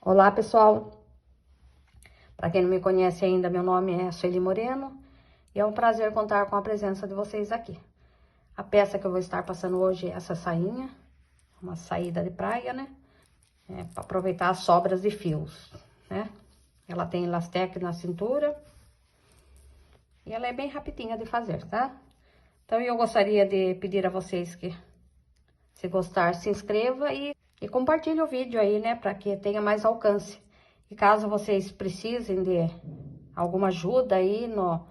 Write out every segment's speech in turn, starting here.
Olá, pessoal! Para quem não me conhece ainda, meu nome é Sueli Moreno e é um prazer contar com a presença de vocês aqui. A peça que eu vou estar passando hoje é essa sainha, uma saída de praia, né? Para aproveitar as sobras de fios, né? Ela tem elasteque na cintura e ela é bem rapidinha de fazer, tá? Então, eu gostaria de pedir a vocês que, se gostar, se inscreva e compartilhe o vídeo aí, né? Para que tenha mais alcance. E caso vocês precisem de alguma ajuda aí no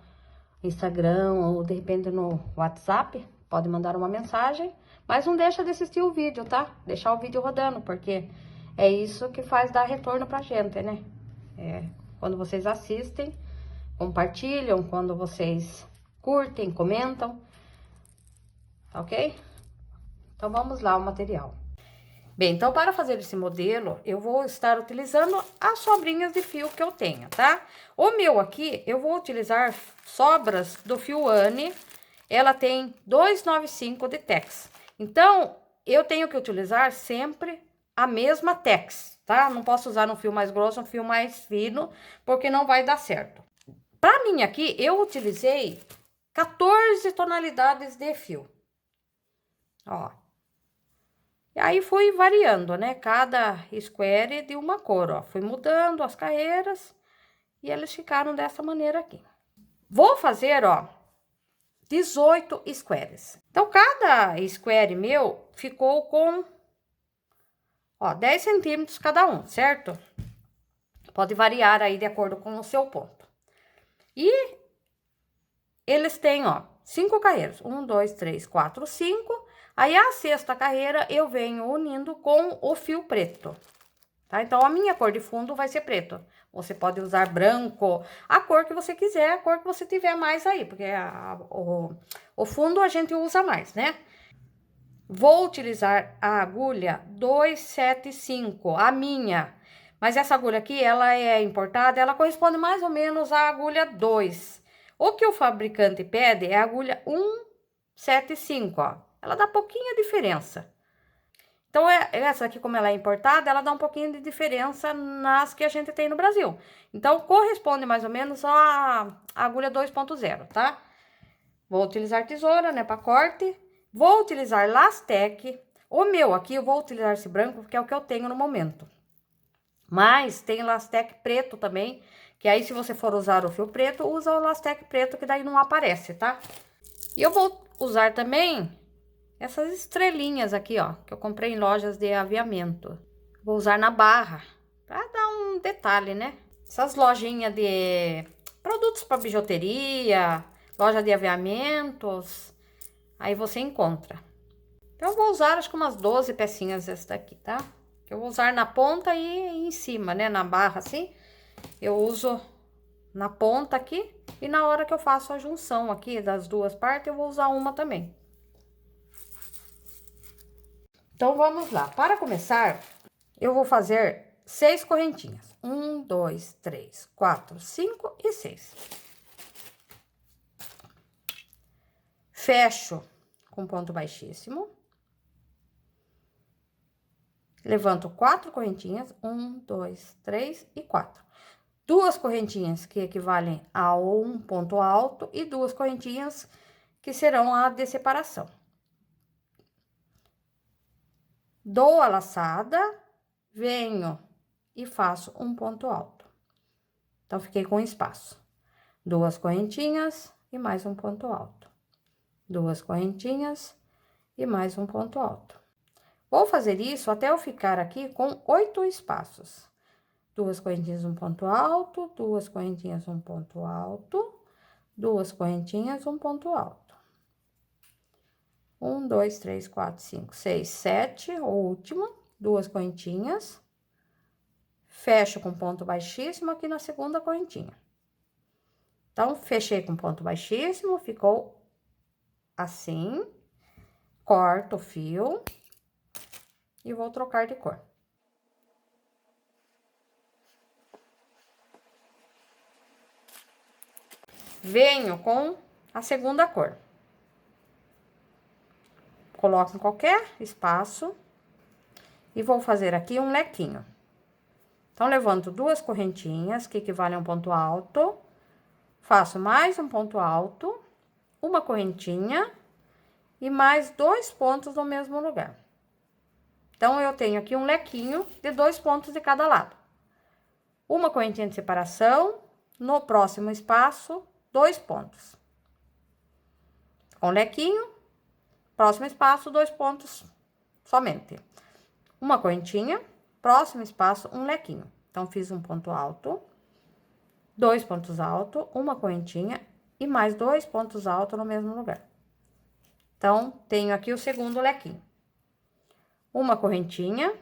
Instagram ou de repente no WhatsApp, pode mandar uma mensagem, mas não deixa de assistir o vídeo, tá? Deixar o vídeo rodando, porque é isso que faz dar retorno pra gente, né? Quando vocês assistem, compartilham, quando vocês curtem, comentam, tá ok? Então vamos lá o material. Bem, então para fazer esse modelo, eu vou estar utilizando as sobrinhas de fio que eu tenho, tá? O meu aqui, eu vou utilizar sobras do fio Anne, ela tem 295 de tex. Então, eu tenho que utilizar sempre a mesma tex, tá? Não posso usar um fio mais grosso, um fio mais fino, porque não vai dar certo. Para mim aqui, eu utilizei 14 tonalidades de fio. Ó. E aí fui variando, né? Cada square de uma cor, ó. Fui mudando as carreiras e eles ficaram dessa maneira aqui. Vou fazer, ó, 18 squares. Então, cada square meu ficou com, ó, 10 centímetros cada um, certo? Pode variar aí de acordo com o seu ponto. E eles têm, ó, 5 carreiras. 1, 2, 3, 4, 5. Aí, a sexta carreira eu venho unindo com o fio preto. Tá? Então, a minha cor de fundo vai ser preto. Você pode usar branco, a cor que você quiser, a cor que você tiver mais aí, porque o fundo a gente usa mais, né? Vou utilizar a agulha 275, a minha. Mas essa agulha aqui, ela é importada, ela corresponde mais ou menos à agulha 2. O que o fabricante pede é a agulha 175, ó. Ela dá pouquinha diferença. Então, essa aqui, como ela é importada, ela dá um pouquinho de diferença nas que a gente tem no Brasil. Então, corresponde mais ou menos à agulha 2.0, tá? Vou utilizar tesoura, né, para corte. Vou utilizar lastec. O meu aqui, eu vou utilizar esse branco, porque é o que eu tenho no momento. Mas tem lastec preto também, que aí, se você for usar o fio preto, usa o lastec preto, que daí não aparece, tá? E eu vou usar também essas estrelinhas aqui, ó, que eu comprei em lojas de aviamento. Vou usar na barra, pra dar um detalhe, né? Essas lojinhas de produtos para bijuteria, loja de aviamentos, aí você encontra. Então, eu vou usar, acho que umas 12 pecinhas dessa daqui, tá? Eu vou usar na ponta e em cima, né? Na barra, assim. Eu uso na ponta aqui e na hora que eu faço a junção aqui das duas partes, eu vou usar uma também. Então, vamos lá. Para começar, eu vou fazer 6 correntinhas. 1, 2, 3, 4, 5 e 6. Fecho com ponto baixíssimo. Levanto 4 correntinhas. 1, 2, 3 e 4. 2 correntinhas que equivalem a um ponto alto e 2 correntinhas que serão a de separação. Dou a laçada, venho e faço um ponto alto. Então, fiquei com espaço. 2 correntinhas e mais um ponto alto. 2 correntinhas e mais um ponto alto. Vou fazer isso até eu ficar aqui com 8 espaços. 2 correntinhas, um ponto alto, 2 correntinhas, um ponto alto, 2 correntinhas, um ponto alto. 1, 2, 3, 4, 5, 6, 7, o último, 2 correntinhas. Fecho com ponto baixíssimo aqui na segunda correntinha. Então, fechei com ponto baixíssimo, ficou assim. Corto o fio e vou trocar de cor. Venho com a segunda cor. Coloco em qualquer espaço e vou fazer aqui um lequinho. Então, levanto 2 correntinhas, que equivalem a um ponto alto, faço mais um ponto alto, uma correntinha e mais 2 pontos no mesmo lugar. Então, eu tenho aqui um lequinho de 2 pontos de cada lado. Uma correntinha de separação, no próximo espaço, 2 pontos. Com lequinho, próximo espaço, 2 pontos somente. Uma correntinha, próximo espaço, um lequinho. Então, fiz um ponto alto, 2 pontos altos, uma correntinha e mais 2 pontos altos no mesmo lugar. Então, tenho aqui o segundo lequinho. Uma correntinha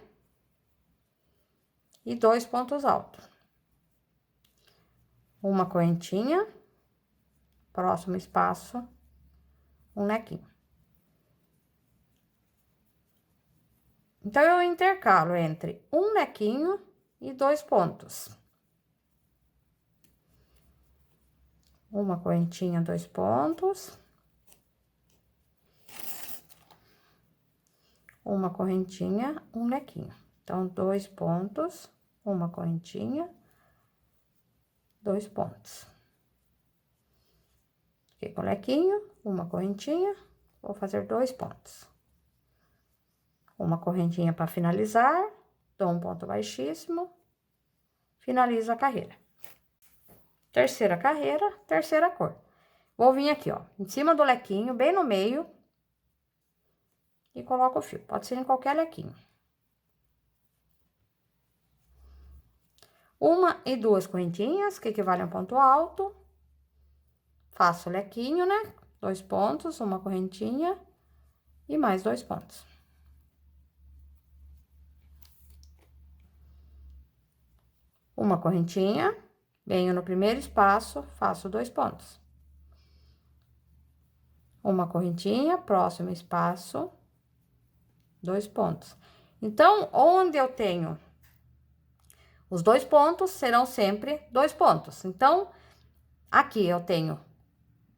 e 2 pontos altos. Uma correntinha, próximo espaço, um lequinho. Então, eu intercalo entre um lequinho e 2 pontos. Uma correntinha, 2 pontos. Uma correntinha, um lequinho. Então, 2 pontos, uma correntinha, 2 pontos. Fiquei com o lequinho, uma correntinha, vou fazer 2 pontos. Uma correntinha para finalizar, dou um ponto baixíssimo, finalizo a carreira. Terceira carreira, terceira cor. Vou vir aqui, ó, em cima do lequinho, bem no meio, e coloco o fio. Pode ser em qualquer lequinho. Uma e 2 correntinhas, que equivalem a um ponto alto. Faço o lequinho, né? 2 pontos, uma correntinha e mais 2 pontos. Uma correntinha, venho no primeiro espaço, faço 2 pontos. Uma correntinha, próximo espaço, 2 pontos. Então, onde eu tenho os 2 pontos, serão sempre 2 pontos. Então, aqui eu tenho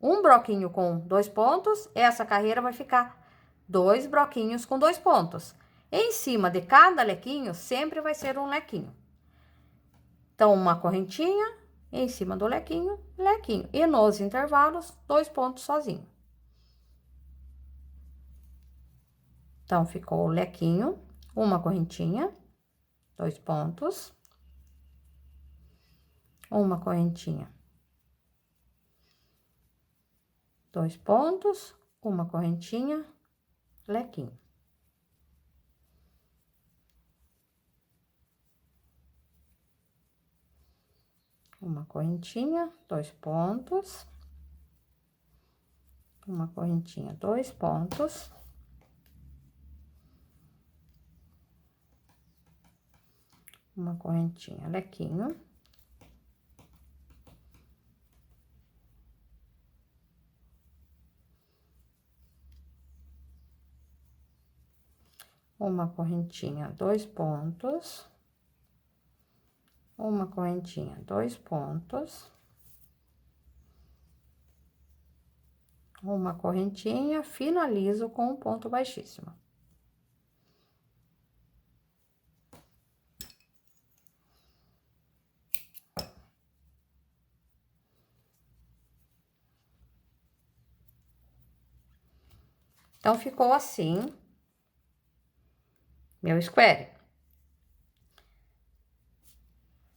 um broquinho com 2 pontos, essa carreira vai ficar 2 broquinhos com 2 pontos. Em cima de cada lequinho, sempre vai ser um lequinho. Então, uma correntinha, em cima do lequinho, lequinho. E nos intervalos, 2 pontos sozinho. Então, ficou o lequinho, uma correntinha, 2 pontos. Uma correntinha, 2 pontos, uma correntinha, lequinho. Uma correntinha, 2 pontos. Uma correntinha, 2 pontos. Uma correntinha, lequinho. Uma correntinha, 2 pontos. Uma correntinha, 2 pontos. Uma correntinha, finalizo com um ponto baixíssimo. Então, ficou assim, meu square.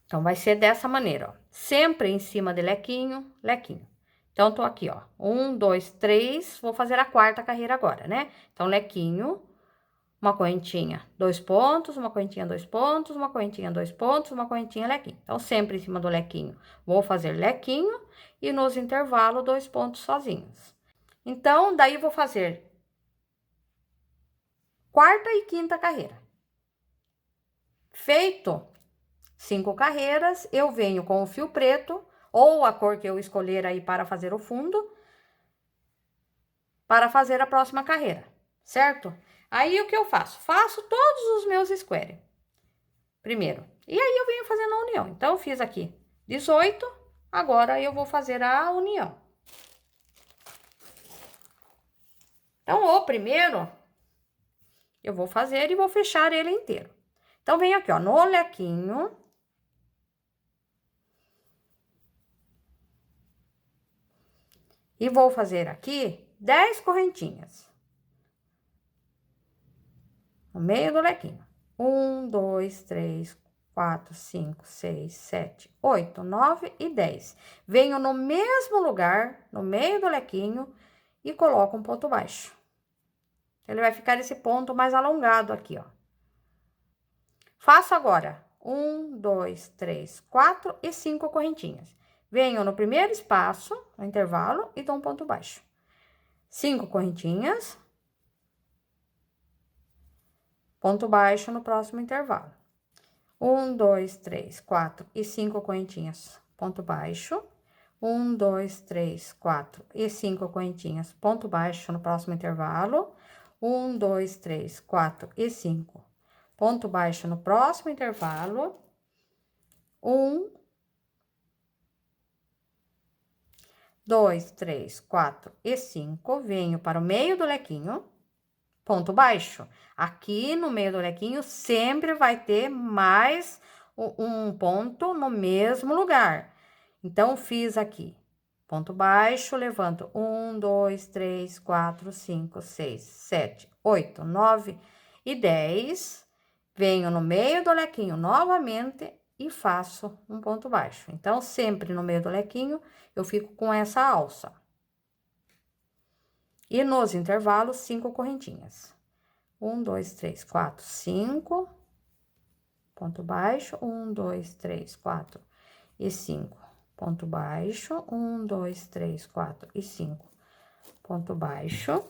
Então, vai ser dessa maneira, ó. Sempre em cima de lequinho, lequinho. Então, tô aqui, ó. 1, 2, 3, vou fazer a quarta carreira agora, né? Então, lequinho, uma correntinha, 2 pontos, uma correntinha, 2 pontos, uma correntinha, 2 pontos, uma correntinha, lequinho. Então, sempre em cima do lequinho, vou fazer lequinho e nos intervalos, 2 pontos sozinhos. Então, daí, vou fazer quarta e quinta carreira. Feito 5 carreiras, eu venho com o fio preto, ou a cor que eu escolher aí para fazer o fundo, para fazer a próxima carreira, certo? Aí, o que eu faço? Faço todos os meus square primeiro. E aí, eu venho fazendo a união. Então, eu fiz aqui 18, agora eu vou fazer a união. Então, o primeiro, eu vou fazer e vou fechar ele inteiro. Então, venho aqui, ó, no lequinho, E vou fazer aqui 10 correntinhas. No meio do lequinho. 1, 2, 3, 4, 5, 6, 7, 8, 9 e 10. Venho no mesmo lugar, no meio do lequinho, e coloco um ponto baixo. Ele vai ficar esse ponto mais alongado aqui, ó. Faço agora 1, 2, 3, 4 e 5 correntinhas. Venho no primeiro espaço, no intervalo, e dou um ponto baixo. 5 correntinhas. Ponto baixo no próximo intervalo. 1, 2, 3, 4 e 5 correntinhas, ponto baixo. 1, 2, 3, 4 e 5 correntinhas, ponto baixo no próximo intervalo. 1, 2, 3, 4 e 5, ponto baixo no próximo intervalo. 1, 2, 3, 4 e 5, venho para o meio do lequinho, ponto baixo. Aqui no meio do lequinho sempre vai ter mais um ponto no mesmo lugar. Então, fiz aqui, ponto baixo, levanto 1, 2, 3, 4, 5, 6, 7, 8, 9 e 10. Venho no meio do lequinho novamente e faço um ponto baixo. Então, sempre no meio do lequinho, eu fico com essa alça. E nos intervalos, 5 correntinhas. 1, 2, 3, 4, 5. Ponto baixo. 1, 2, 3, 4 e 5. Ponto baixo. 1, 2, 3, 4 e 5. Ponto baixo.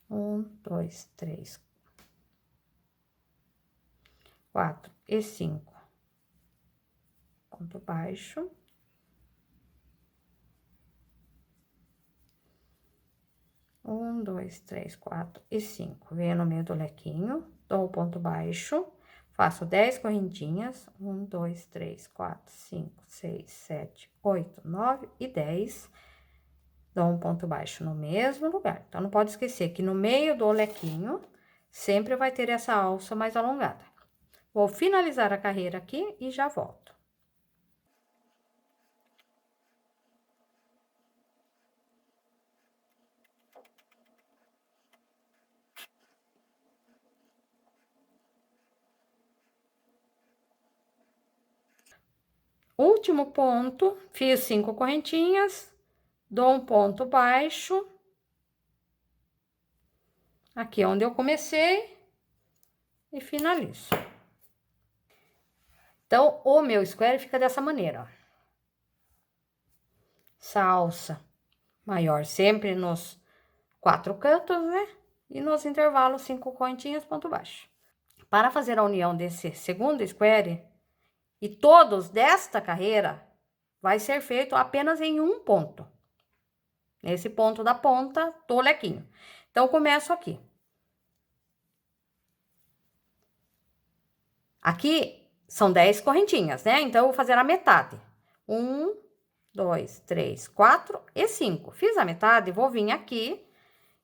1, 2, 3, 4 e 5. Ponto baixo. 1, 2, 3, 4 e 5. Venho no meio do lequinho, dou o ponto baixo, faço 10 correntinhas. 1, 2, 3, 4, 5, 6, 7, 8, 9 e 10. Dou um ponto baixo no mesmo lugar. Então, não pode esquecer que no meio do lequinho, sempre vai ter essa alça mais alongada. Vou finalizar a carreira aqui e já volto. Último ponto, fiz 5 correntinhas, dou um ponto baixo. Aqui onde eu comecei e finalizo. Então, o meu square fica dessa maneira, ó. Essa alça maior sempre nos 4 cantos, né? E nos intervalos, 5 correntinhas, ponto baixo. Para fazer a união desse segundo square e todos desta carreira, vai ser feito apenas em um ponto. Nesse ponto da ponta do lequinho. Então, começo aqui. Aqui são 10 correntinhas, né? Então, eu vou fazer a metade. 1, 2, 3, 4 e 5. Fiz a metade, vou vir aqui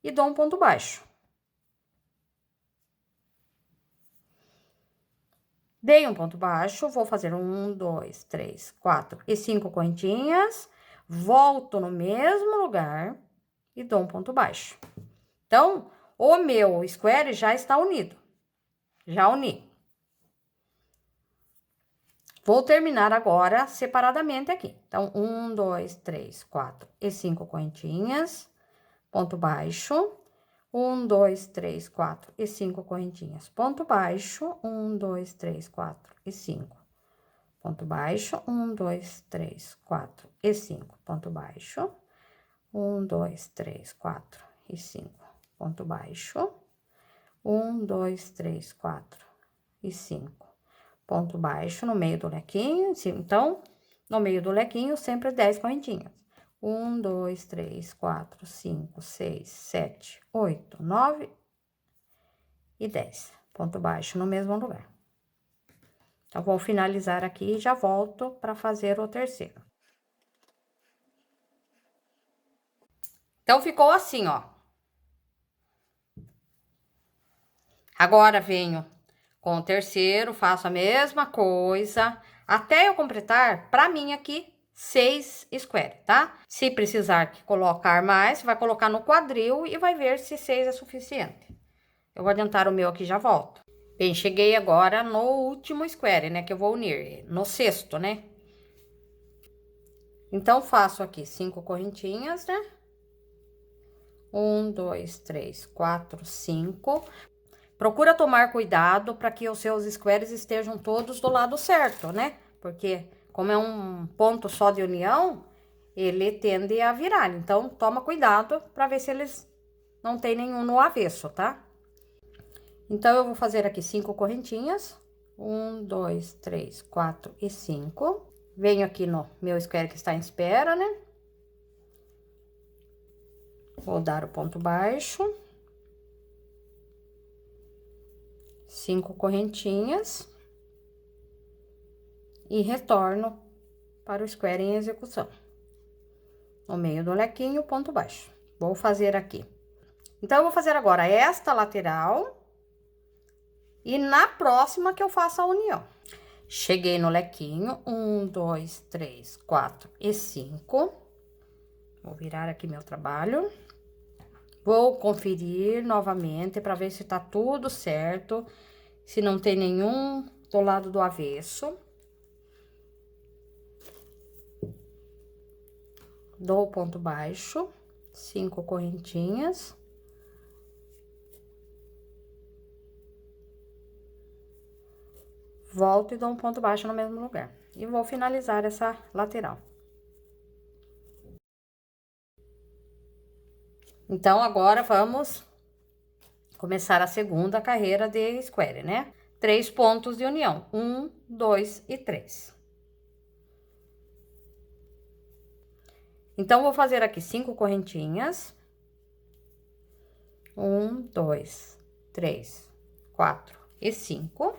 e dou um ponto baixo. Dei um ponto baixo, vou fazer 1, 2, 3, 4 e 5 correntinhas. Volto no mesmo lugar e dou um ponto baixo. Então, o meu square já está unido. Já uni. Vou terminar agora separadamente aqui. Então, 1, 2, 3, 4 e 5 correntinhas, ponto baixo. 1, 2, 3, 4 e 5 correntinhas, ponto baixo. 1, 2, 3, 4 e 5, ponto baixo. 1, 2, 3, 4 e 5, ponto baixo. 1, 2, 3, 4 e 5, ponto baixo. 1, 2, 3, 4 e 5. Ponto baixo no meio do lequinho. Então, no meio do lequinho, sempre 10 correntinhas. 1, 2, 3, 4, 5, 6, 7, 8, 9 e 10. Ponto baixo no mesmo lugar. Então, vou finalizar aqui e já volto para fazer o terceiro. Então, ficou assim, ó. Agora, venho com o terceiro, faço a mesma coisa, até eu completar, pra mim aqui, 6 square, tá? Se precisar que colocar mais, vai colocar no quadril e vai ver se 6 é suficiente. Eu vou adiantar o meu aqui e já volto. Bem, cheguei agora no último square, né, que eu vou unir, no sexto, né? Então, faço aqui 5 correntinhas, né? 1, 2, 3, 4, 5. Procura tomar cuidado para que os seus squares estejam todos do lado certo, né? Porque como é um ponto só de união, ele tende a virar. Então, toma cuidado para ver se eles não tem nenhum no avesso, tá? Então, eu vou fazer aqui 5 correntinhas. 1, 2, 3, 4 e 5. Venho aqui no meu square que está em espera, né? Vou dar o ponto baixo. 5 correntinhas. E retorno para o square em execução. No meio do lequinho, ponto baixo. Vou fazer aqui. Então, eu vou fazer agora esta lateral. E na próxima que eu faço a união. Cheguei no lequinho. 1, 2, 3, 4 e 5. Vou virar aqui meu trabalho. Vou conferir novamente para ver se tá tudo certo. Se não tem nenhum do lado do avesso. Dou o ponto baixo, 5 correntinhas. Volto e dou um ponto baixo no mesmo lugar. E vou finalizar essa lateral. Então, agora vamos começar a segunda carreira de square, né? 3 pontos de união, 1, 2 e 3. Então, vou fazer aqui 5 correntinhas. 1, 2, 3, 4 e 5.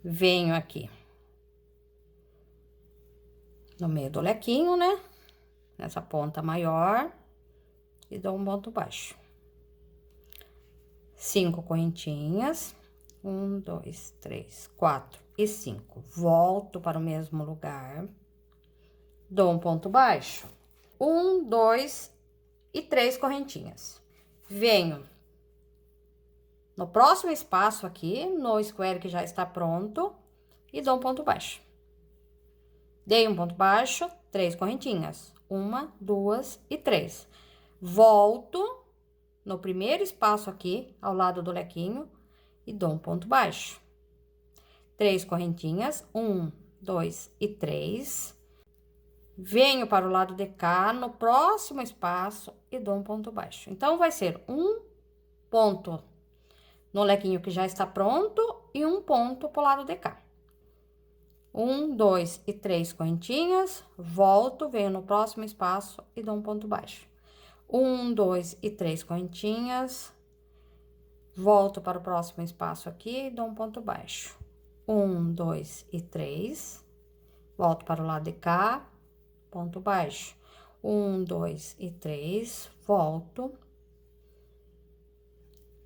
Venho aqui no meio do lequinho, né? Nessa ponta maior. E dou um ponto baixo. 5 correntinhas. 1, 2, 3, 4 e 5. Volto para o mesmo lugar. Dou um ponto baixo. 1, 2 e 3 correntinhas. Venho no próximo espaço aqui, no square que já está pronto, e dou um ponto baixo. Dei um ponto baixo, 3 correntinhas. 1, 2 e 3. Volto no primeiro espaço aqui, ao lado do lequinho, e dou um ponto baixo. 3 correntinhas, 1, 2 e 3. Venho para o lado de cá, no próximo espaço, e dou um ponto baixo. Então, vai ser um ponto no lequinho que já está pronto e um ponto pro lado de cá. 1, 2 e 3 correntinhas, volto, venho no próximo espaço e dou um ponto baixo. 1, 2 e 3 correntinhas, volto para o próximo espaço aqui e dou um ponto baixo. 1, 2 e 3, volto para o lado de cá, ponto baixo. 1, 2 e 3, volto,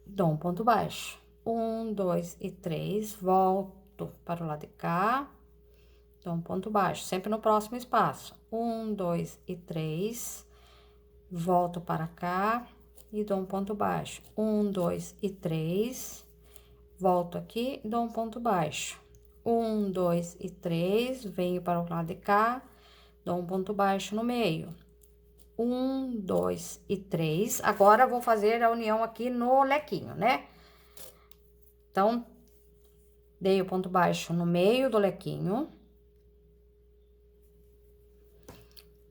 dou um ponto baixo. 1, 2 e 3, volto para o lado de cá, dou um ponto baixo, sempre no próximo espaço. 1, 2 e 3, volto para cá e dou um ponto baixo. 1, 2 e 3, volto aqui e dou um ponto baixo. 1, 2 e 3, venho para o lado de cá, dou um ponto baixo no meio. 1, 2 e 3. Agora, vou fazer a união aqui no lequinho, né? Então, dei o ponto baixo no meio do lequinho.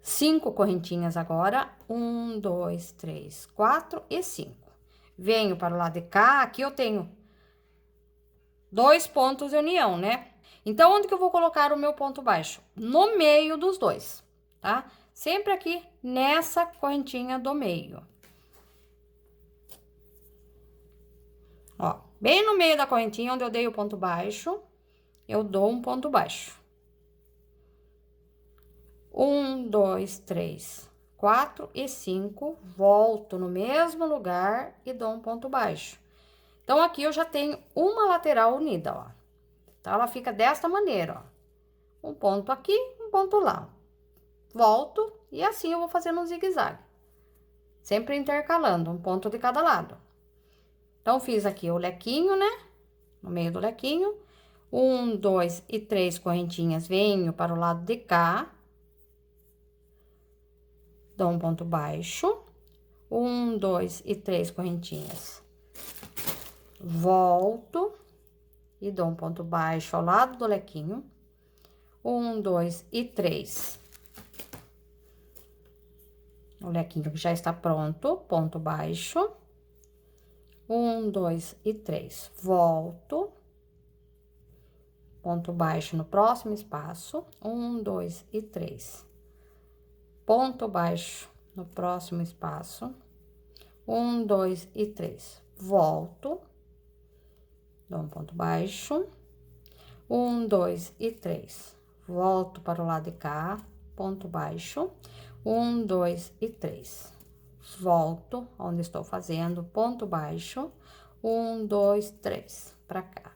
5 correntinhas agora. 1, 2, 3, 4 e 5. Venho para o lado de cá, aqui eu tenho 2 pontos de união, né? Então, onde que eu vou colocar o meu ponto baixo? No meio dos dois, tá? Sempre aqui nessa correntinha do meio. Ó, bem no meio da correntinha onde eu dei o ponto baixo, eu dou um ponto baixo. 1, 2, 3, 4 e 5, volto no mesmo lugar e dou um ponto baixo. Então, aqui eu já tenho uma lateral unida, ó. Então, ela fica desta maneira, ó. Um ponto aqui, um ponto lá. Volto e assim eu vou fazendo um zigue-zague. Sempre intercalando, um ponto de cada lado. Então, fiz aqui o lequinho, né? No meio do lequinho. 1, 2 e 3 correntinhas, venho para o lado de cá. Dou um ponto baixo. 1, 2 e 3 correntinhas. Volto. E dou um ponto baixo ao lado do lequinho. 1, 2 e 3. O lequinho que já está pronto, ponto baixo. 1, 2 e 3. Volto. Ponto baixo no próximo espaço. 1, 2 e 3. Ponto baixo no próximo espaço. 1, 2 e 3. Volto. Dou um ponto baixo. 1, 2 e 3. Volto para o lado de cá. Ponto baixo. 1, 2 e 3. Volto onde estou fazendo ponto baixo. 1, 2, 3. Pra cá.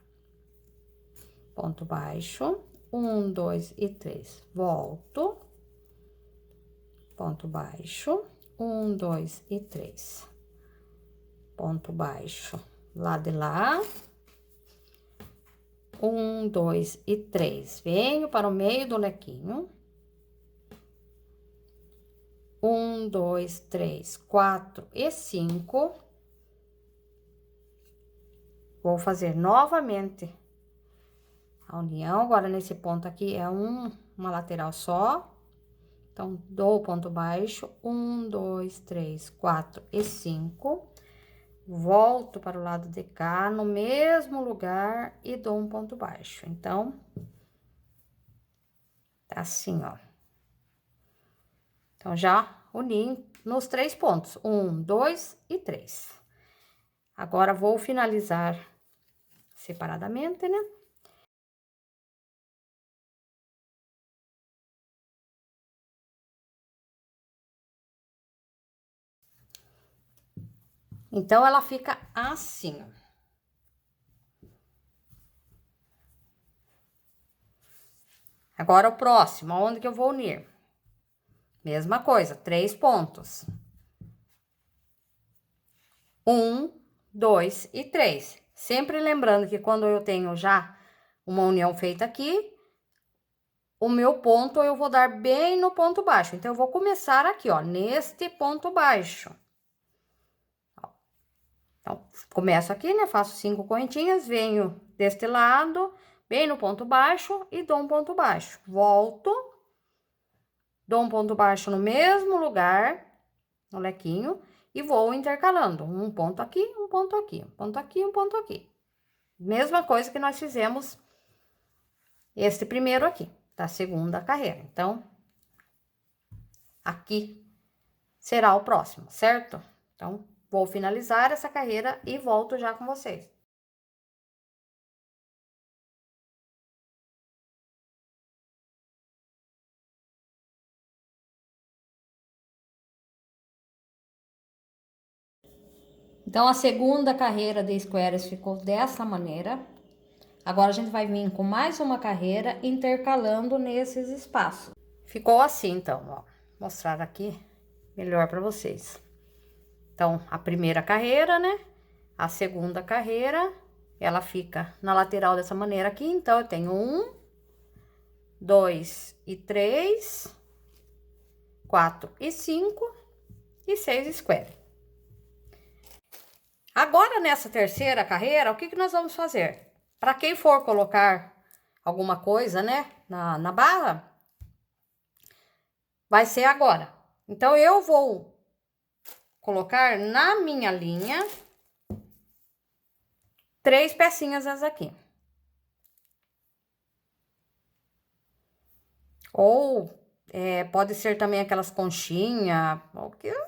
Ponto baixo. 1, 2 e 3. Volto. Ponto baixo. 1, 2 e 3. Ponto baixo. Lá de lá. 1, 2 e 3. Venho para o meio do lequinho. 1, 2, 3, 4 e 5. Vou fazer novamente a união. Agora, nesse ponto aqui, é uma lateral só. Então, dou o ponto baixo. 1, 2, 3, 4 e 5. Volto para o lado de cá, no mesmo lugar, e dou um ponto baixo. Então, tá assim, ó. Então, já uni nos 3 pontos. 1, 2 e 3. Agora, vou finalizar separadamente, né? Então, ela fica assim, ó. Agora, o próximo, aonde que eu vou unir? Mesma coisa, 3 pontos. 1, 2 e 3. Sempre lembrando que quando eu tenho já uma união feita aqui, o meu ponto eu vou dar bem no ponto baixo. Então, eu vou começar aqui, ó, neste ponto baixo. Ó. Então, começo aqui, né? Faço 5 correntinhas, venho deste lado, bem no ponto baixo e dou um ponto baixo. Volto, dou um ponto baixo no mesmo lugar, no lequinho, e vou intercalando. Um ponto aqui, um ponto aqui, um ponto aqui, um ponto aqui. Mesma coisa que nós fizemos este primeiro aqui, da segunda carreira. Então, aqui será o próximo, certo? Então, vou finalizar essa carreira e volto já com vocês. Então, a segunda carreira de squares ficou dessa maneira. Agora, a gente vai vir com mais uma carreira intercalando nesses espaços. Ficou assim, então, ó. Vou mostrar aqui melhor para vocês. Então, a primeira carreira, né? A segunda carreira, ela fica na lateral dessa maneira aqui. Então, eu tenho 1, 2 e 3, 4 e 5 e 6 square. Agora, nessa terceira carreira, o que que nós vamos fazer? Para quem for colocar alguma coisa, né, na barra, vai ser agora. Então, eu vou colocar na minha linha 3 pecinhas essas aqui. Ou pode ser também aquelas conchinhas,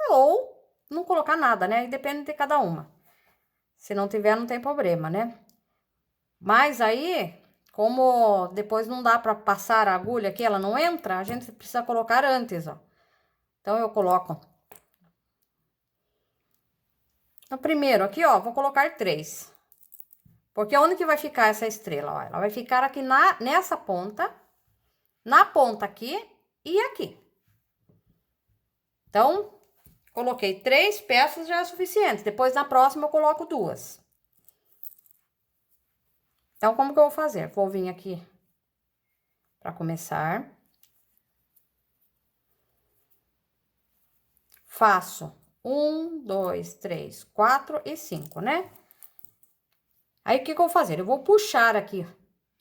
ou não colocar nada, né? Depende de cada uma. Se não tiver, não tem problema, né? Mas aí, como depois não dá para passar a agulha aqui, ela não entra, a gente precisa colocar antes, ó. Então, eu coloco. No primeiro aqui, ó, vou colocar 3. Porque onde que vai ficar essa estrela? Ó, ela vai ficar aqui nessa ponta, na ponta aqui e aqui. Então, coloquei 3 peças já é suficiente. Depois, na próxima, eu coloco 2. Então, como que eu vou fazer? Vou vir aqui para começar. Faço 1, 2, 3, 4 e 5, né? Aí, o que que eu vou fazer? Eu vou puxar aqui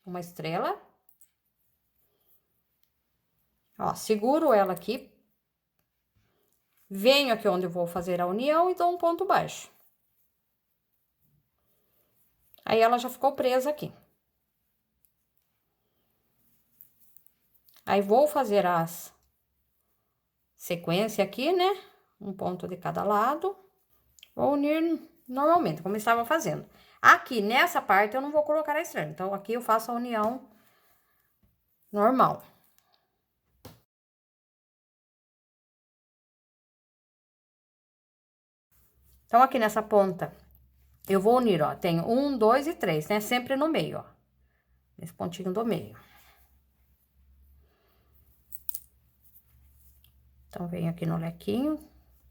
uma estrela. Ó, seguro ela aqui. Venho aqui onde eu vou fazer a união e dou um ponto baixo. Aí, ela já ficou presa aqui. Aí, vou fazer as sequência aqui, né? Um ponto de cada lado. Vou unir normalmente, como eu estava fazendo. Aqui, nessa parte, eu não vou colocar a estrela. Então, aqui eu faço a união normal. Então, aqui nessa ponta, eu vou unir, ó. Tenho 1, 2 e 3, né? Sempre no meio, ó. Nesse pontinho do meio. Então, venho aqui no lequinho,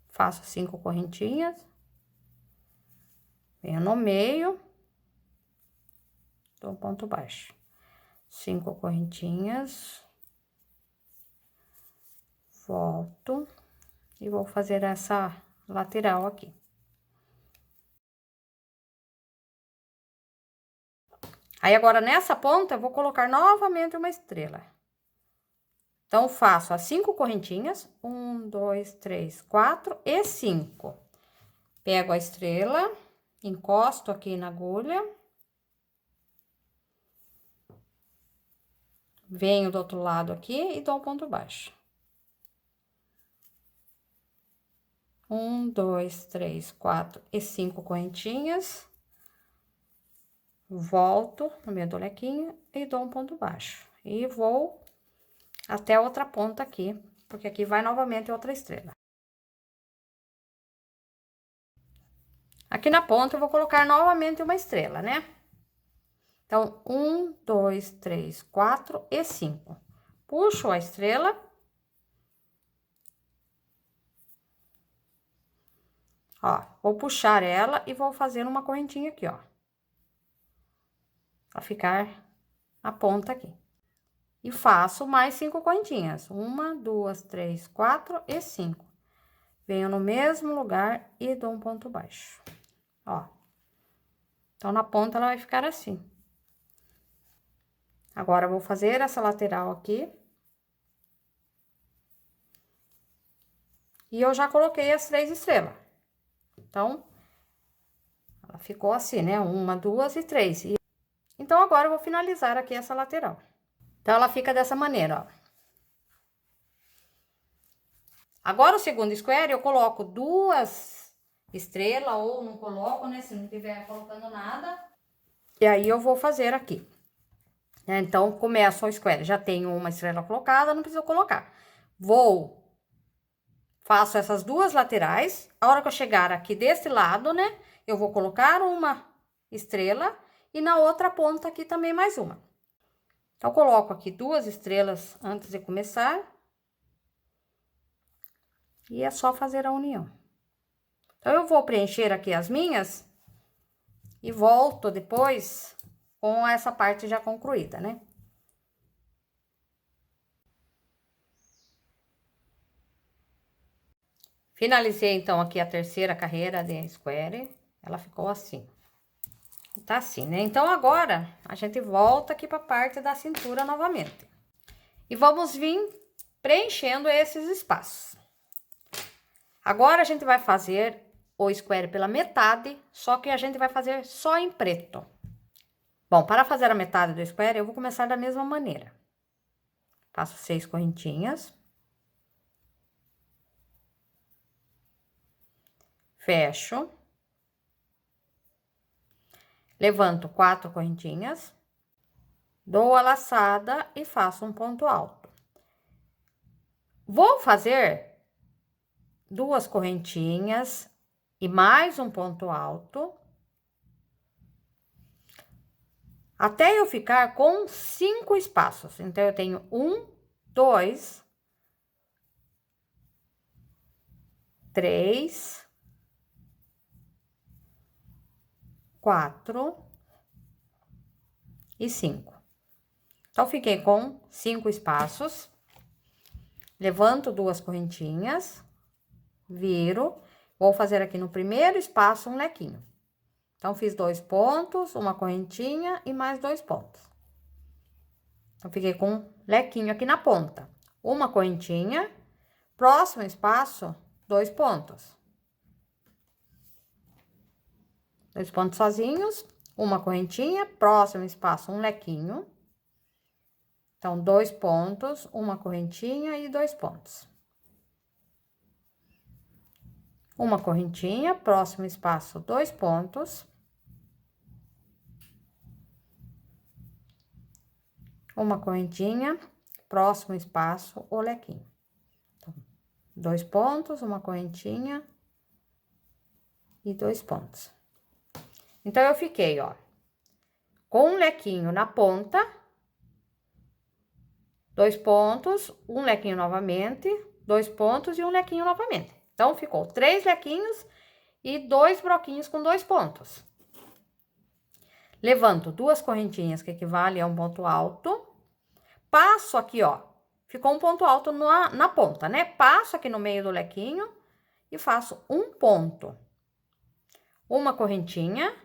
faço 5 correntinhas. Venho no meio. Dou um ponto baixo. 5 correntinhas. Volto. E vou fazer essa lateral aqui. Aí, agora, nessa ponta, eu vou colocar novamente uma estrela. Então, faço as 5 correntinhas. 1, 2, 3, 4 e 5. Pego a estrela, encosto aqui na agulha. Venho do outro lado aqui e dou um ponto baixo. 1, 2, 3, 4 e 5 correntinhas. Volto no meio do lequinho e dou um ponto baixo. E vou até a outra ponta aqui, porque aqui vai novamente outra estrela. Aqui na ponta eu vou colocar novamente uma estrela, né? Então, 1, 2, 3, 4 e 5. Puxo a estrela. Ó, vou puxar ela e vou fazer uma correntinha aqui, ó. Pra ficar a ponta aqui. E faço mais 5 correntinhas. 1, 2, 3, 4 e 5. Venho no mesmo lugar e dou um ponto baixo. Ó. Então, na ponta ela vai ficar assim. Agora, eu vou fazer essa lateral aqui. E eu já coloquei as 3 estrelas. Então, ela ficou assim, né? 1, 2 e 3. Então, agora eu vou finalizar aqui essa lateral. Então, ela fica dessa maneira, ó. Agora, o segundo square, eu coloco 2 estrelas, ou não coloco, né? Se não tiver colocando nada. E aí, eu vou fazer aqui. Então, começo o square. Já tenho uma estrela colocada, não preciso colocar. Faço essas 2 laterais. A hora que eu chegar aqui desse lado, né? Eu vou colocar uma estrela e na outra ponta aqui também mais uma. Então, coloco aqui 2 estrelas antes de começar. E é só fazer a união. Então, eu vou preencher aqui as minhas e volto depois com essa parte já concluída, né? Finalizei, então, aqui a terceira carreira de square. Ela ficou assim. Tá assim, né? Então, agora, a gente volta aqui pra parte da cintura novamente. E vamos vir preenchendo esses espaços. Agora, a gente vai fazer o square pela metade, só que a gente vai fazer só em preto. Bom, para fazer a metade do square, eu vou começar da mesma maneira. Faço 6 correntinhas. Fecho. Levanto 4 correntinhas. Dou a laçada e faço um ponto alto. Vou fazer 2 correntinhas e mais um ponto alto. Até eu ficar com 5 espaços. Então, eu tenho 1, 2, 3, 4 e 5. Então, fiquei com 5 espaços. Levanto 2 correntinhas, viro, vou fazer aqui no primeiro espaço um lequinho. Então, fiz 2 pontos, uma correntinha e mais 2 pontos. Então, fiquei com um lequinho aqui na ponta. Uma correntinha, próximo espaço, 2 pontos. 2 pontos sozinhos, uma correntinha, próximo espaço, um lequinho. Então, 2 pontos, uma correntinha e 2 pontos. Uma correntinha, próximo espaço, 2 pontos. Uma correntinha, próximo espaço, o lequinho. Então, 2 pontos, uma correntinha e 2 pontos. Então, eu fiquei, ó, com um lequinho na ponta, 2 pontos, um lequinho novamente, 2 pontos e um lequinho novamente. Então, ficou 3 lequinhos e 2 broquinhos com 2 pontos. Levanto 2 correntinhas, que equivale a um ponto alto. Passo aqui, ó, ficou um ponto alto na ponta, né? Passo aqui no meio do lequinho e faço um ponto. Uma correntinha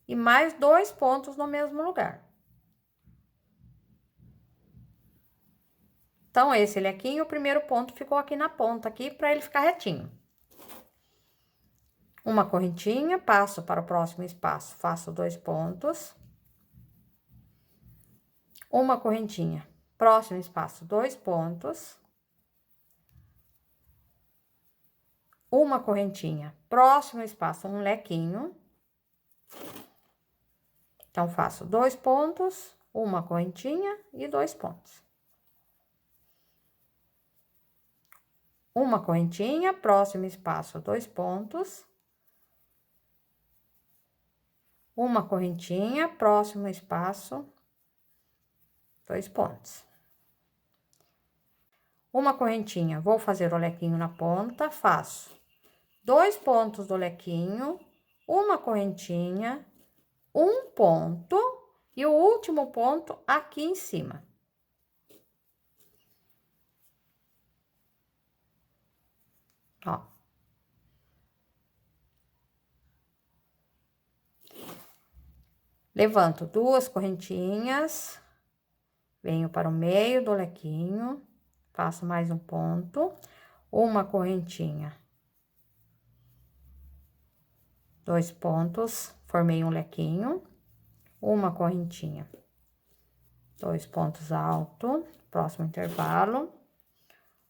e mais 2 pontos no mesmo lugar. Então, esse lequinho, o primeiro ponto ficou aqui na ponta, aqui, para ele ficar retinho. Uma correntinha, passo para o próximo espaço, faço 2 pontos. Uma correntinha, próximo espaço, 2 pontos. Uma correntinha, próximo espaço, um lequinho. Então, faço 2 pontos, uma correntinha e 2 pontos. Uma correntinha, próximo espaço, 2 pontos. Uma correntinha, próximo espaço, 2 pontos. Uma correntinha, vou fazer o lequinho na ponta, faço 2 pontos do lequinho, uma correntinha, um ponto e o último ponto aqui em cima. Ó. Levanto 2 correntinhas, venho para o meio do lequinho, faço mais um ponto, uma correntinha, 2 pontos, formei um lequinho, uma correntinha, 2 pontos alto, próximo intervalo,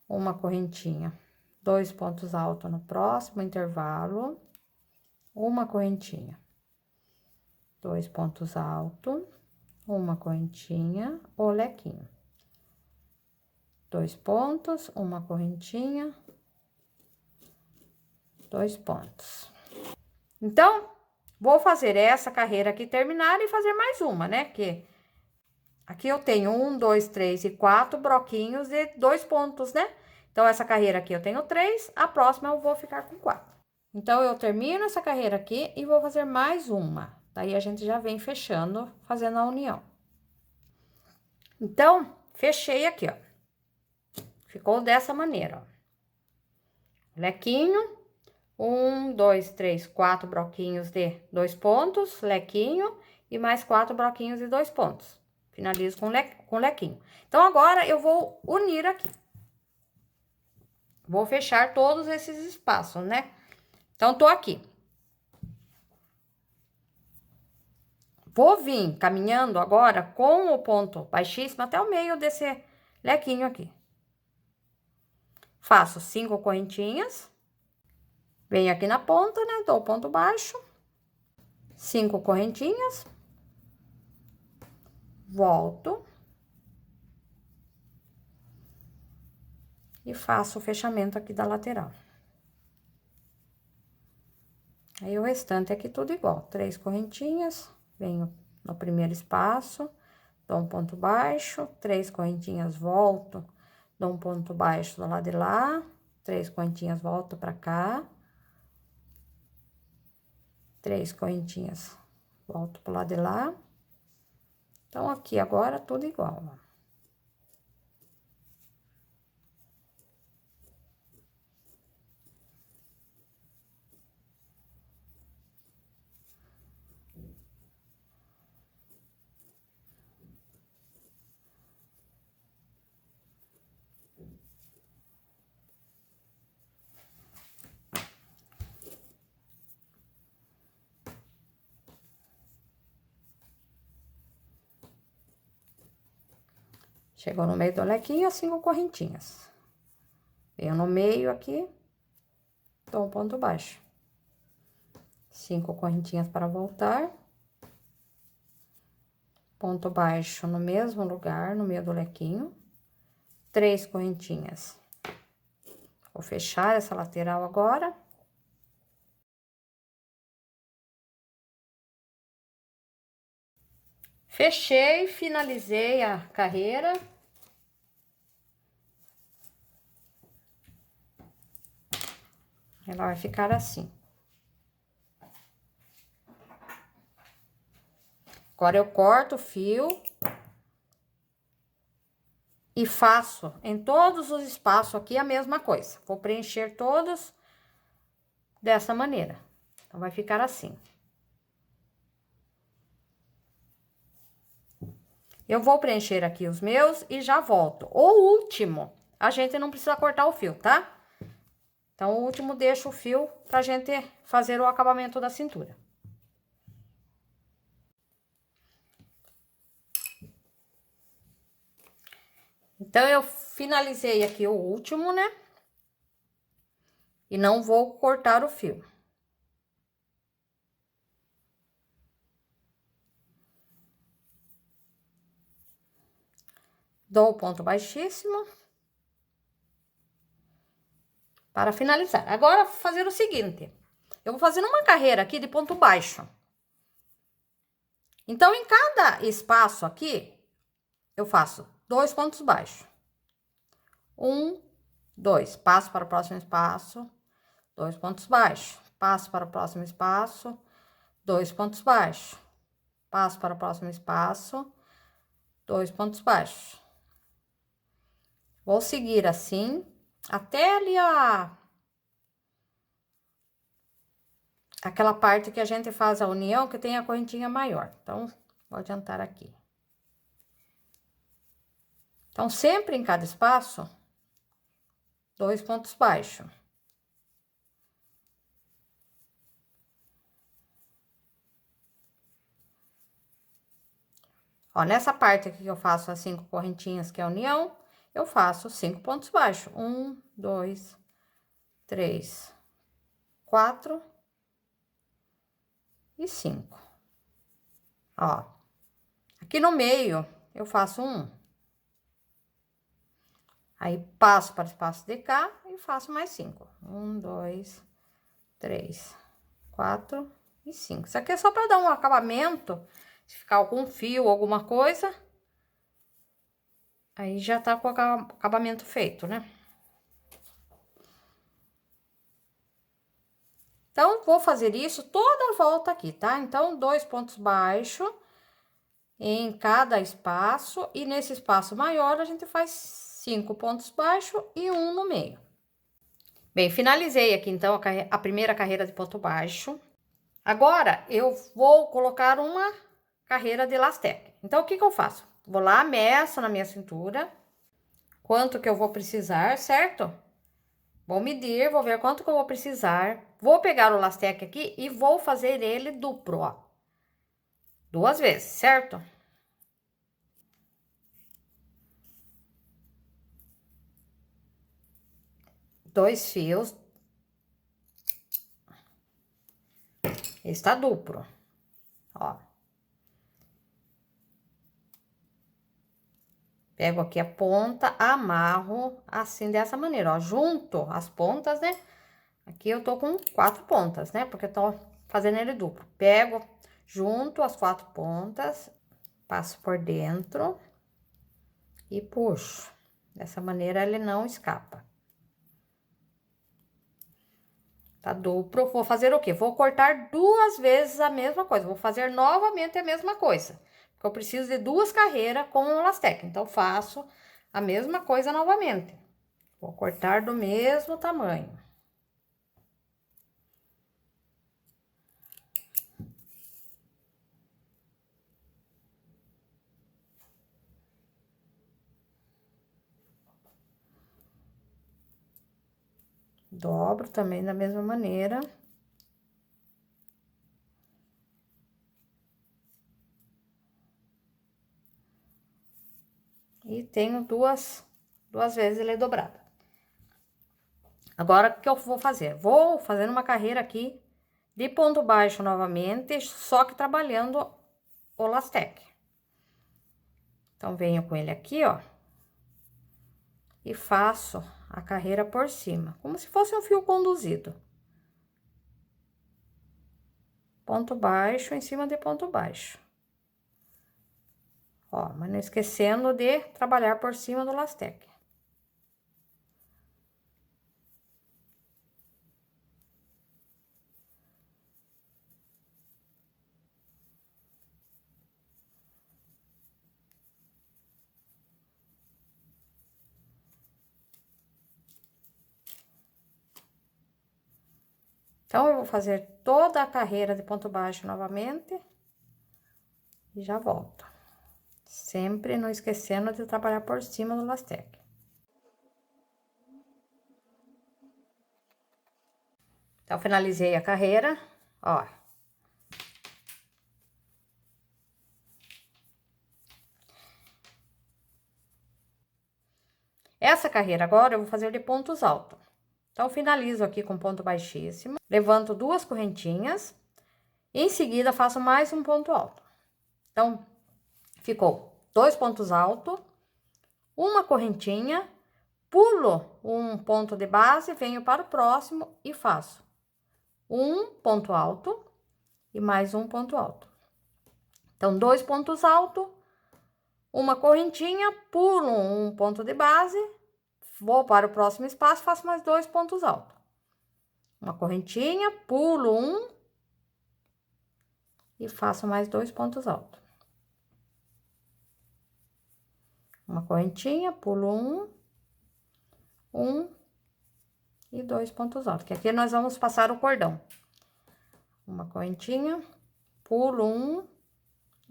uma correntinha, 2 pontos alto no próximo intervalo, uma correntinha, 2 pontos alto, uma correntinha, o lequinho. 2 pontos, uma correntinha, 2 pontos. Então, vou fazer essa carreira aqui terminar e fazer mais uma, né? Que aqui eu tenho 1, 2, 3 e 4 broquinhos de 2 pontos, né? Então, essa carreira aqui eu tenho 3, a próxima eu vou ficar com 4. Então, eu termino essa carreira aqui e vou fazer mais uma. Daí, a gente já vem fechando, fazendo a união. Então, fechei aqui, ó. Ficou dessa maneira, ó. Lequinho, 1, 2, 3, 4 broquinhos de 2 pontos, lequinho, e mais 4 broquinhos de 2 pontos. Finalizo com lequinho. Então, agora, eu vou unir aqui. Vou fechar todos esses espaços, né? Então, tô aqui. Vou vir caminhando agora com o ponto baixíssimo até o meio desse lequinho aqui. Faço 5 correntinhas. Venho aqui na ponta, né? Dou o ponto baixo. 5 correntinhas. Volto. E faço o fechamento aqui da lateral. Aí, o restante aqui tudo igual. 3 correntinhas. Venho no primeiro espaço, dou um ponto baixo, 3 correntinhas, volto, dou um ponto baixo do lado de lá, 3 correntinhas, volto pra cá, 3 correntinhas, volto pro lado de lá. Então, aqui agora, tudo igual, ó. Chegou no meio do lequinho, 5 correntinhas. Venho no meio aqui, dou um ponto baixo. 5 correntinhas para voltar. Ponto baixo no mesmo lugar, no meio do lequinho. 3 correntinhas. Vou fechar essa lateral agora. Fechei, finalizei a carreira. Ela vai ficar assim. Agora, eu corto o fio e faço em todos os espaços aqui a mesma coisa. Vou preencher todos dessa maneira. Então, vai ficar assim. Eu vou preencher aqui os meus e já volto. O último, a gente não precisa cortar o fio, tá? Então, o último deixa o fio pra gente fazer o acabamento da cintura. Então, eu finalizei aqui o último, né? E não vou cortar o fio. Dou o ponto baixíssimo. Para finalizar. Agora, vou fazer o seguinte. Eu vou fazer uma carreira aqui de ponto baixo. Então, em cada espaço aqui, eu faço 2 pontos baixos. 1, 2. Passo para o próximo espaço, 2 pontos baixos. Passo para o próximo espaço, 2 pontos baixos. Passo para o próximo espaço, 2 pontos baixos. Vou seguir assim, até ali aquela parte que a gente faz a união, que tem a correntinha maior. Então, vou adiantar aqui. Então, sempre em cada espaço, 2 pontos baixos. Ó, nessa parte aqui que eu faço as 5 correntinhas, que é a união, eu faço 5 pontos baixos. 1, 2, 3, 4 e 5. Ó, aqui no meio, eu faço 1. Aí, passo para o espaço de cá e faço mais 5. 1, 2, 3, 4 e 5. Isso aqui é só para dar um acabamento, se ficar algum fio, alguma coisa, aí já tá com o acabamento feito, né? Então, vou fazer isso toda a volta aqui, tá? Então, 2 pontos baixos em cada espaço, e nesse espaço maior, a gente faz 5 pontos baixos e 1 no meio. Bem, finalizei aqui, então, a primeira carreira de ponto baixo. Agora, eu vou colocar uma carreira de elastec. Então, o que que eu faço? Vou lá, meço na minha cintura, quanto que eu vou precisar, certo? Vou medir, vou ver quanto que eu vou precisar. Vou pegar o elastec aqui e vou fazer ele duplo, ó. 2 vezes, certo? Dois fios. Está duplo, ó. Pego aqui a ponta, amarro assim, dessa maneira, ó. Junto as pontas, né? Aqui eu tô com 4 pontas, né? Porque eu tô fazendo ele duplo. Pego, Junto as 4 pontas, passo por dentro e puxo. Dessa maneira, ele não escapa. Tá duplo. Vou fazer o quê? Vou cortar 2 vezes a mesma coisa. Vou fazer novamente a mesma coisa. Porque eu preciso de 2 carreiras com o Elastec. Então, faço a mesma coisa novamente. Vou cortar do mesmo tamanho. Dobro também da mesma maneira. E tenho duas vezes ele dobrado. Agora, o que eu vou fazer? Vou fazer uma carreira aqui de ponto baixo novamente, só que trabalhando o Lastec. Então, venho com ele aqui, ó. E faço a carreira por cima, como se fosse um fio conduzido. Ponto baixo em cima de ponto baixo. Ó, mas não esquecendo de trabalhar por cima do Lastec. Então, eu vou fazer toda a carreira de ponto baixo novamente. E já volto. Sempre não esquecendo de trabalhar por cima do Lastec. Então, finalizei a carreira, ó. Essa carreira agora eu vou fazer de pontos altos. Então, finalizo aqui com ponto baixíssimo, levanto 2 correntinhas, e em seguida faço mais um ponto alto. Então, ficou 2 pontos altos, uma correntinha, pulo um ponto de base, venho para o próximo e faço um ponto alto e mais um ponto alto. Então, 2 pontos altos, uma correntinha, pulo um ponto de base, vou para o próximo espaço, faço mais 2 pontos altos. Uma correntinha, pulo um e faço mais 2 pontos altos. Uma correntinha, pulo um e 2 pontos altos, que aqui nós vamos passar o cordão. Uma correntinha, pulo um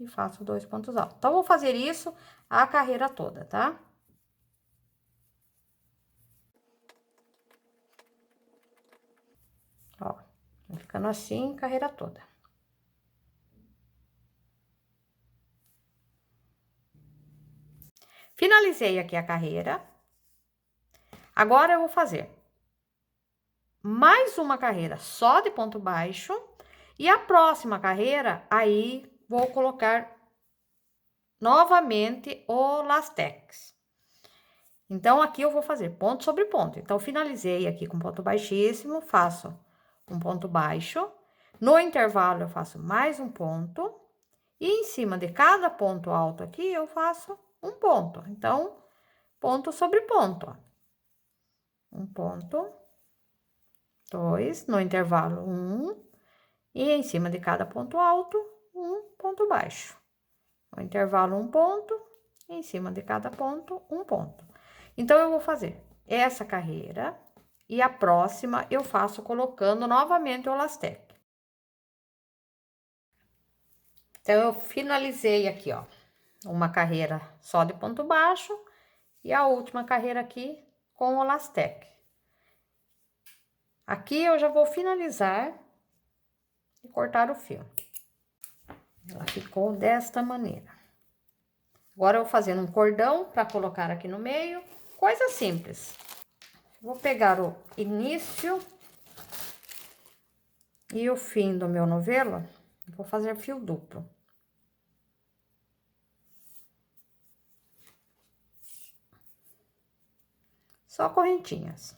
e faço 2 pontos altos. Então, vou fazer isso a carreira toda, tá? Ó, vai ficando assim, carreira toda. Finalizei aqui a carreira. Agora, eu vou fazer mais uma carreira só de ponto baixo. E a próxima carreira, aí, vou colocar novamente o Lastex. Então, aqui eu vou fazer ponto sobre ponto. Então, finalizei aqui com ponto baixíssimo, faço um ponto baixo. No intervalo, eu faço mais um ponto. E em cima de cada ponto alto aqui, eu faço um ponto. Então, ponto sobre ponto, ó. Um ponto, 2, no intervalo, 1. E em cima de cada ponto alto, um ponto baixo. No intervalo, um ponto. E em cima de cada ponto, um ponto. Então, eu vou fazer essa carreira e a próxima eu faço colocando novamente o Lastec. Então, eu finalizei aqui, ó, uma carreira só de ponto baixo e a última carreira aqui com o Lastec. Aqui eu já vou finalizar e cortar o fio. Ela ficou desta maneira. Agora, eu vou fazendo um cordão para colocar aqui no meio, coisa simples. Vou pegar o início e o fim do meu novelo, vou fazer fio duplo. Só correntinhas.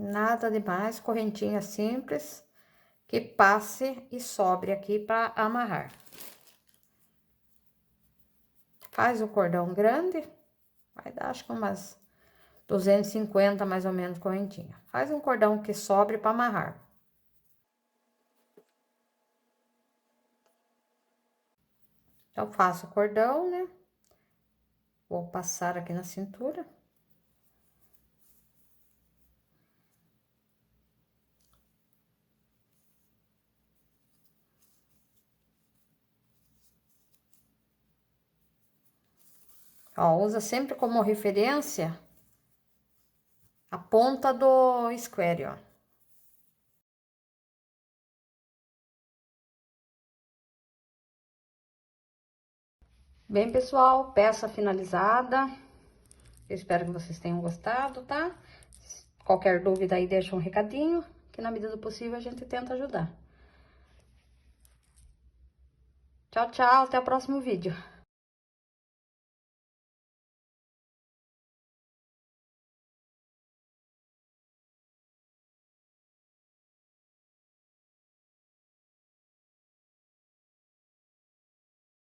Nada demais, correntinha simples, que passe e sobre aqui para amarrar. Faz o cordão grande, vai dar acho que umas 250 mais ou menos correntinha. Faz um cordão que sobre para amarrar. Então, faço o cordão, né? Vou passar aqui na cintura. Ó, usa sempre como referência a ponta do square, ó. Bem, pessoal, peça finalizada. Eu espero que vocês tenham gostado, tá? Qualquer dúvida aí, deixa um recadinho, que na medida do possível a gente tenta ajudar. Tchau, tchau, até o próximo vídeo.